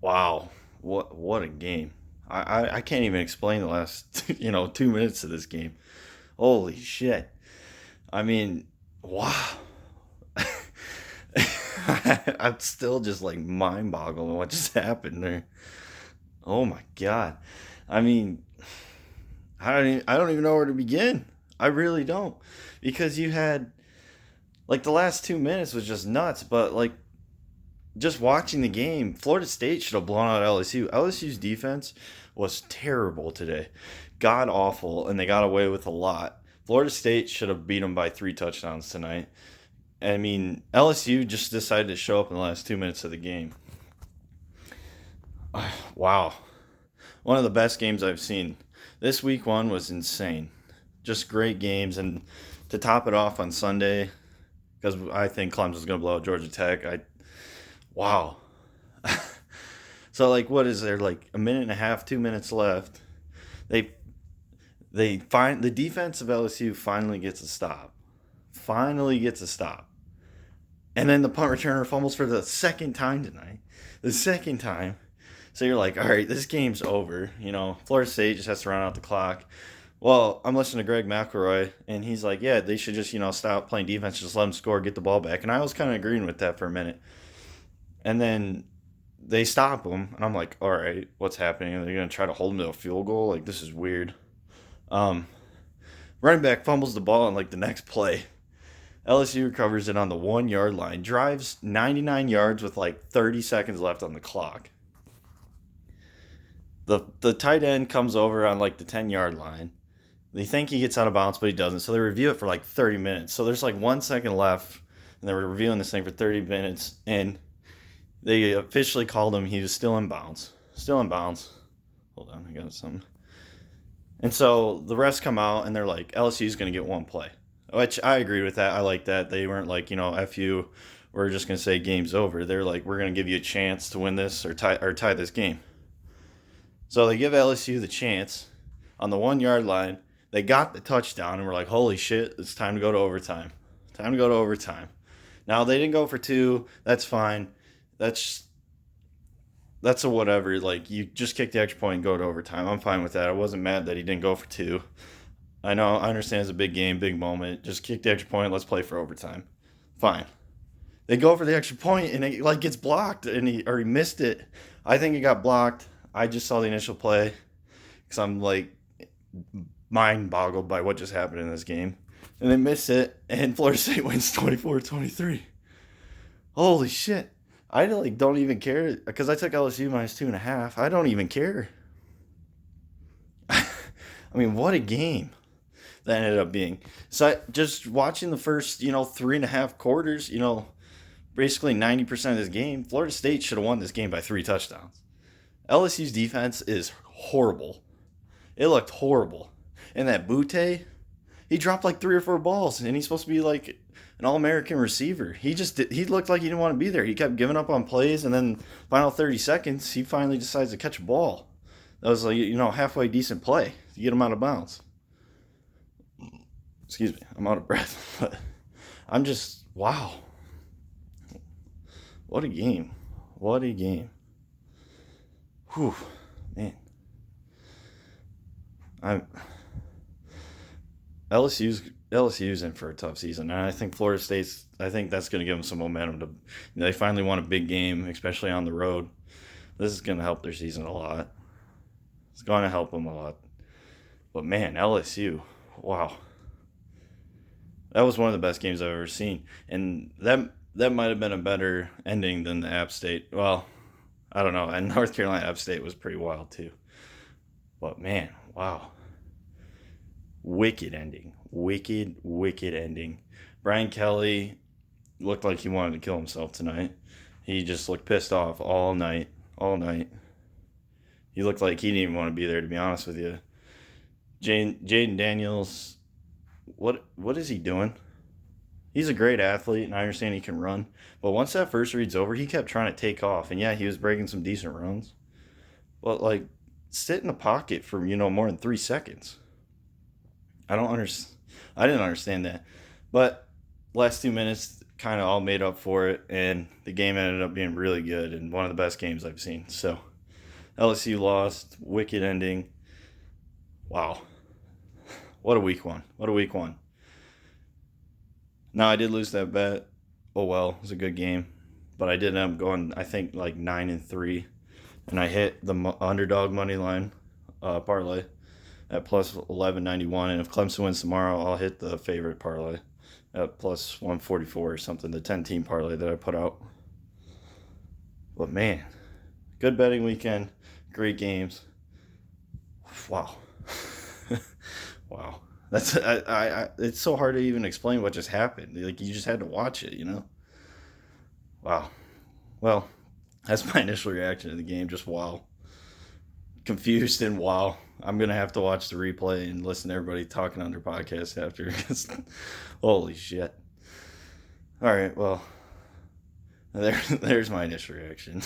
Wow, what a game! I can't even explain the last 2 minutes of this game. Holy shit! I mean, wow. I'm still just like mind boggled on what just happened there. Oh my god! I mean, I don't even know where to begin. I really don't, because you had like the last 2 minutes was just nuts, but like just watching the game, Florida State should have blown out LSU. LSU's defense was terrible today, god awful, and they got away with a lot. Florida State should have beat them by 3 touchdowns tonight. I mean, LSU just decided to show up in the last 2 minutes of the game. Wow, one of the best games I've seen. This week one was insane. Just great games, and to top it off on Sunday, because I think Clemson's going to blow out Georgia Tech. Wow. So like, what is there, like a minute and a half, 2 minutes left? They they find the defense of LSU finally gets a stop. Finally gets a stop. And then the punt returner fumbles for the second time tonight. The second time. So you're like, all right, this game's over. Florida State just has to run out the clock. Well, I'm listening to Greg McElroy, and he's like, yeah, they should just, stop playing defense, just let them score, get the ball back. And I was kind of agreeing with that for a minute. And then they stop him, and I'm like, all right, what's happening? Are they going to try to hold him to a field goal? Like, this is weird. Um, Running back fumbles the ball in, like, the next play. LSU recovers it on the 1 yard line, drives 99 yards with, like, 30 seconds left on the clock. The tight end comes over on, like, the 10-yard line. They think he gets out of bounds, but he doesn't. So they review it for, like, 30 minutes. So there's, like, 1 second left, and they were reviewing this thing for 30 minutes, and they officially called him. He was still in bounds. Still in bounds. Hold on, I got something. And so the refs come out, and they're like, LSU's going to get one play. Which I agree with that. I like that. They weren't like, F you, we're just going to say game's over. They're like, we're going to give you a chance to win this or tie this game. So they give LSU the chance on the 1 yard line. They got the touchdown, and we're like, holy shit, it's time to go to overtime. Time to go to overtime. Now, they didn't go for two. That's fine. That's a whatever. Like, you just kick the extra point and go to overtime. I'm fine with that. I wasn't mad that he didn't go for two. I know, I understand it's a big game, big moment. Just kick the extra point. Let's play for overtime. Fine. They go for the extra point, and it like gets blocked, and he missed it. I think it got blocked. I just saw the initial play because I'm like mind boggled by what just happened in this game. And they missed it, and Florida State wins 24-23. Holy shit. I like don't even care because I took LSU minus 2.5. I don't even care. I mean, what a game that ended up being. So just watching the first, 3.5 quarters, basically 90% of this game, Florida State should have won this game by 3 touchdowns. LSU's defense is horrible. It looked horrible. And that Butte, he dropped like 3 or 4 balls, and he's supposed to be like an all-American receiver. He looked like he didn't want to be there. He kept giving up on plays, and then final 30 seconds, he finally decides to catch a ball. That was like, halfway decent play to get him out of bounds. Excuse me, I'm out of breath. But I'm just, wow. What a game. What a game. Whew, man. LSU's in for a tough season, and I think Florida State's. I think that's going to give them some momentum. They finally won a big game, especially on the road. This is going to help their season a lot. It's going to help them a lot. But man, LSU, wow, that was one of the best games I've ever seen, and that might have been a better ending than the App State. Well, I don't know. And North Carolina App State was pretty wild too. But man, wow. Wicked ending. Wicked ending. Brian Kelly looked like he wanted to kill himself tonight. He just looked pissed off all night. All night. He looked like he didn't even want to be there, to be honest with you. Jaden Daniels, what is he doing? He's a great athlete, and I understand he can run. But once that first read's over, he kept trying to take off. And yeah, he was breaking some decent runs. But, like, sit in the pocket for, more than 3 seconds. I didn't understand that. But last 2 minutes, kind of all made up for it, and the game ended up being really good and one of the best games I've seen. So LSU lost, wicked ending. Wow, what a week one! What a week one! Now I did lose that bet. Oh well, it was a good game, but I did end up going, I think, like 9-3, and I hit the underdog money line parlay at plus 1191. And if Clemson wins tomorrow, I'll hit the favorite parlay at plus 144 or something, the 10-team parlay that I put out. But man, good betting weekend, great games. Wow. Wow. That's it's so hard to even explain what just happened. Like, you just had to watch it, you know? Wow. Well, that's my initial reaction to the game. Just wow. Confused and wow. I'm going to have to watch the replay and listen to everybody talking on their podcast after. Holy shit. All right, well, there's my initial reaction.